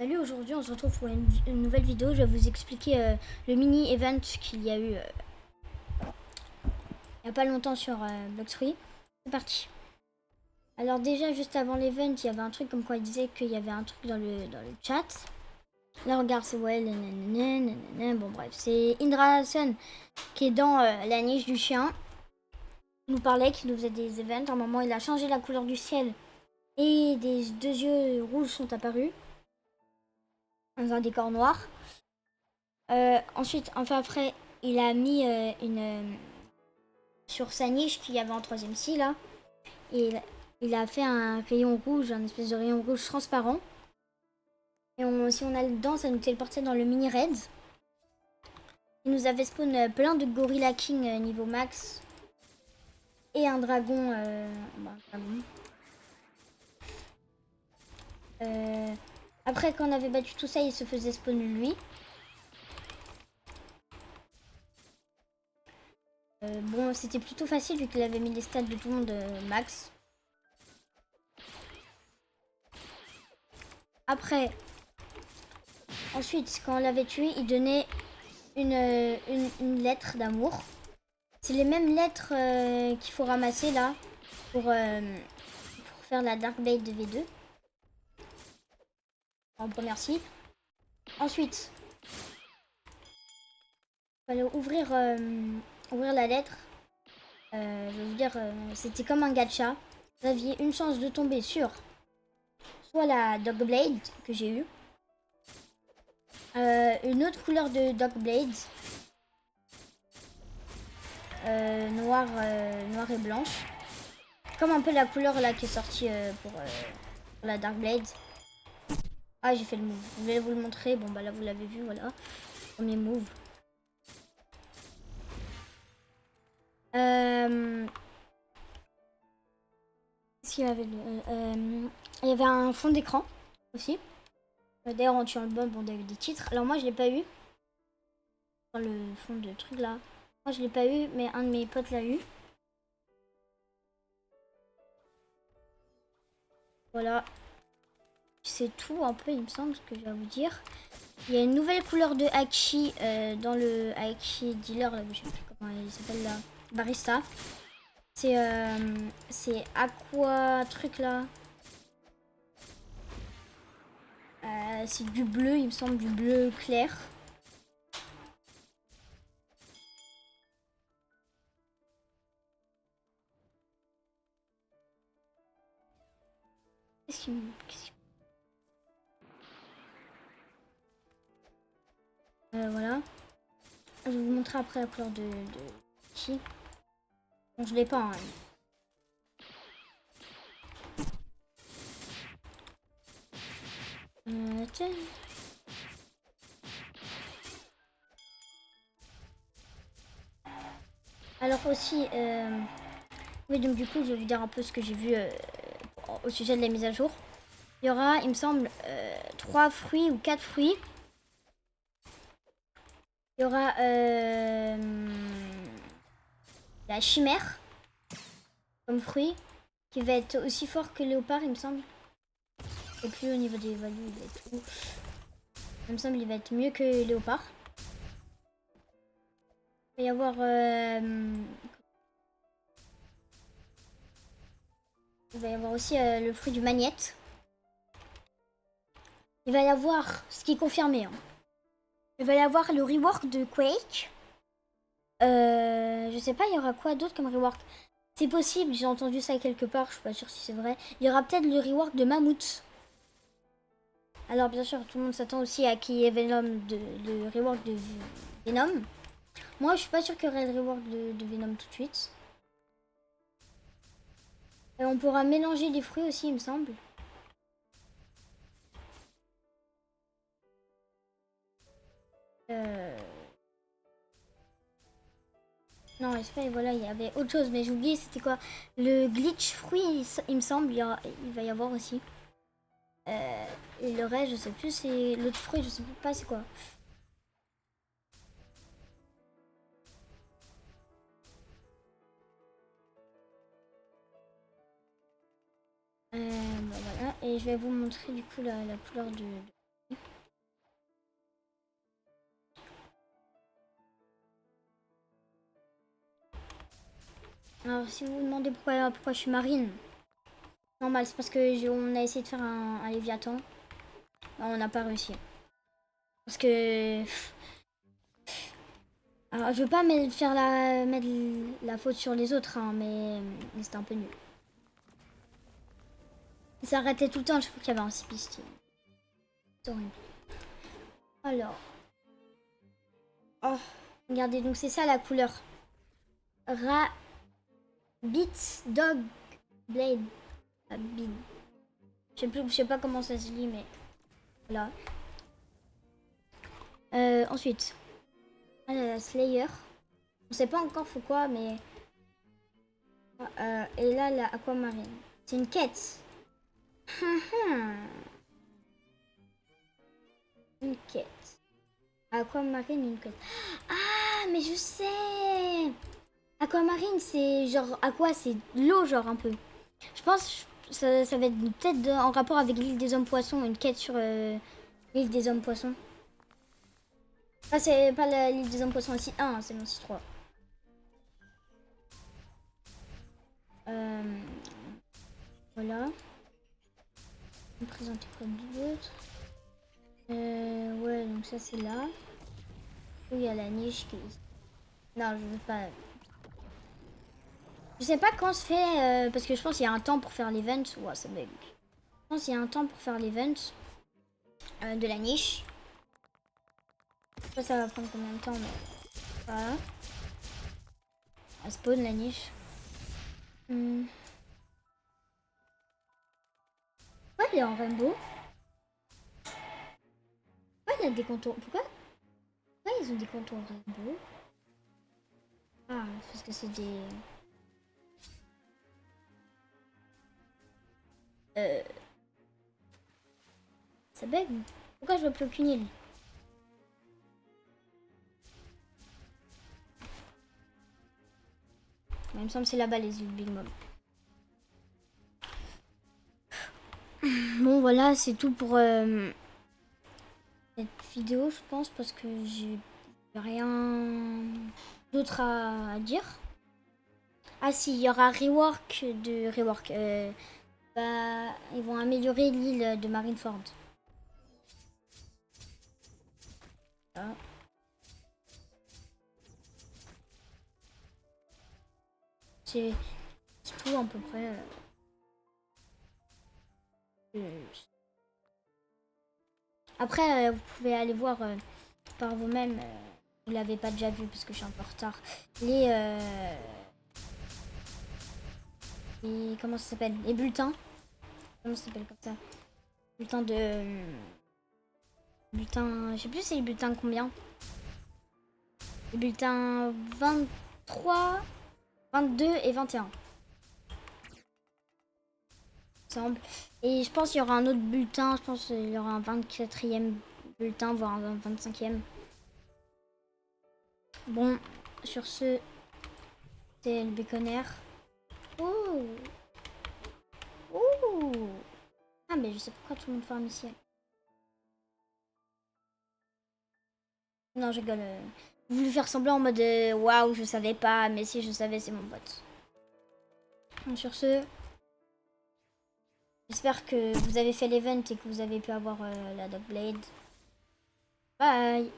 Salut, aujourd'hui on se retrouve pour une nouvelle vidéo. Je vais vous expliquer le mini-event qu'il y a eu il n'y a pas longtemps sur Blox3. C'est parti. Alors déjà, juste avant l'event, il y avait un truc comme quoi il disait qu'il y avait un truc dans le chat. Là, regarde, c'est ouais, bon bref, c'est Indrasen qui est dans la niche du chien. Il nous parlait, qu'il nous faisait des events. À un moment, il a changé la couleur du ciel et des deux yeux rouges sont apparus dans un décor noir. Ensuite, enfin après, il a mis sur sa niche qu'il y avait en troisième ci là. Et il a fait un rayon rouge, un espèce de rayon rouge transparent. Et si on allait dedans, ça nous téléportait dans le mini raid. Il nous avait spawn plein de Gorilla King niveau max. Et un dragon. Après, quand on avait battu tout ça, il se faisait spawn lui. Bon, c'était plutôt facile vu qu'il avait mis les stats de tout le monde max. Après, ensuite, quand on l'avait tué, il donnait une lettre d'amour. C'est les mêmes lettres qu'il faut ramasser là pour faire la Dark Blade de V2. En première cible. Ensuite, il fallait ouvrir la lettre. Je vais vous dire, c'était comme un gacha. Vous aviez une chance de tomber sur soit la Dog Blade que j'ai eue, une autre couleur de Dog Blade, noire et blanche, comme un peu la couleur là qui est sortie pour la Dark Blade. Ah, j'ai fait le move. Je vais vous le montrer. Bon, bah là, vous l'avez vu, voilà. Premier move. S'il y avait il y avait un fond d'écran aussi. D'ailleurs, en tuant le bomb, on a eu des titres. Alors, moi, je l'ai pas eu. Dans le fond de truc là. Moi, je l'ai pas eu, mais un de mes potes l'a eu. Voilà. C'est tout un peu, il me semble, ce que je vais vous dire. Il y a une nouvelle couleur de Haki dans le Haki Dealer, là, je sais plus comment il s'appelle là. Barista. C'est Aqua truc là. C'est du bleu, il me semble, du bleu clair. Qu'est-ce qu'il me... voilà. Je vais vous montrer après la couleur de qui. Bon, je l'ai pas. Hein. Tiens. Alors aussi, oui, donc du coup, je vais vous dire un peu ce que j'ai vu au sujet de la mise à jour. Il y aura, il me semble, 3 fruits ou 4 fruits. Il y aura la chimère comme fruit, qui va être aussi fort que léopard, il me semble. Et plus au niveau des values, il va être où? Il me semble qu'il va être mieux que léopard. Il va y avoir aussi le fruit du magnète. Il va y avoir, ce qui est confirmé, hein. Il va y avoir le rework de Quake. Je sais pas, il y aura quoi d'autre comme rework? C'est possible, j'ai entendu ça quelque part, je suis pas sûre si c'est vrai. Il y aura peut-être le rework de Mammouth. Alors bien sûr, tout le monde s'attend aussi à qui est Venom, le rework de Venom. Moi, je suis pas sûre qu'il y aurait le rework de Venom tout de suite. Et on pourra mélanger des fruits aussi, il me semble. Non, j'espère, voilà, il y avait autre chose, mais j'ai oublié, c'était quoi? Le glitch fruit, il me semble, il va y avoir aussi. Et le reste, je sais plus, c'est l'autre fruit, je sais pas c'est quoi. Bah voilà, et je vais vous montrer du coup la couleur de... Alors, si vous vous demandez pourquoi je suis marine, normal, c'est parce que on a essayé de faire un Léviathan. On n'a pas réussi. Parce que... Alors, je veux pas mettre la faute sur les autres, hein, mais c'était un peu nul. Il s'arrêtait tout le temps, je crois qu'il y avait un CP. C'est horrible. Alors... Oh, regardez, donc c'est ça la couleur. Rabbit Dog Blade. Rabbit. Je sais pas comment ça se lit, mais voilà. Ensuite, Slayer. On sait pas encore faut quoi, mais et là la Aquamarine. C'est une quête. Une quête. Aquamarine, une quête. Ah, mais je sais. Aquamarine, c'est genre aqua, c'est l'eau, genre un peu. Je pense ça va être peut-être en rapport avec l'île des hommes poissons, une quête sur l'île des hommes poissons. Ah, c'est pas l'île des hommes poissons aussi 1, c'est aussi 3. Voilà. Je vais me présenter comme d'autres. Ouais, donc ça c'est là. Où il y a la niche qui est ici. Non, je veux pas. Je sais pas quand se fait, parce que je pense qu'il y a un temps pour faire l'event. Ouais, ça bug. Je pense qu'il y a un temps pour faire l'event de la niche. Je sais pas ça va prendre combien de temps, mais voilà. À spawn la niche. Pourquoi il est en rainbow? Pourquoi il a des contours? Pourquoi ils ont des contours rainbow? Ah, parce que c'est des... Ça bug? Pourquoi je vois plus aucune île? Il me semble que c'est là-bas les îles Big Mom. Bon voilà, c'est tout pour cette vidéo, je pense, parce que j'ai rien d'autre à dire. Ah si, il y aura rework de rework. Bah, ils vont améliorer l'île de Marineford. Ah. C'est tout à peu près. Après, vous pouvez aller voir par vous-même. Vous l'avez pas déjà vu parce que je suis un peu en retard. Comment ça s'appelle? Les bulletins. Comment ça s'appelle comme ça? Bulletin de... Bulletin... Je sais plus c'est les bulletins combien. Les bulletins 23, 22 et 21. Semble. Et je pense qu'il y aura un autre bulletin. Je pense qu'il y aura un 24e bulletin, voire un 25e. Bon, sur ce, c'est le béconnaire. Oh! Oh! Ah, mais je sais pourquoi tout le monde farm ici. Non, je rigole. J'ai voulu faire semblant en mode waouh, je savais pas, mais si je savais, c'est mon pote. Donc, sur ce, j'espère que vous avez fait l'event et que vous avez pu avoir la Dogblade. Bye!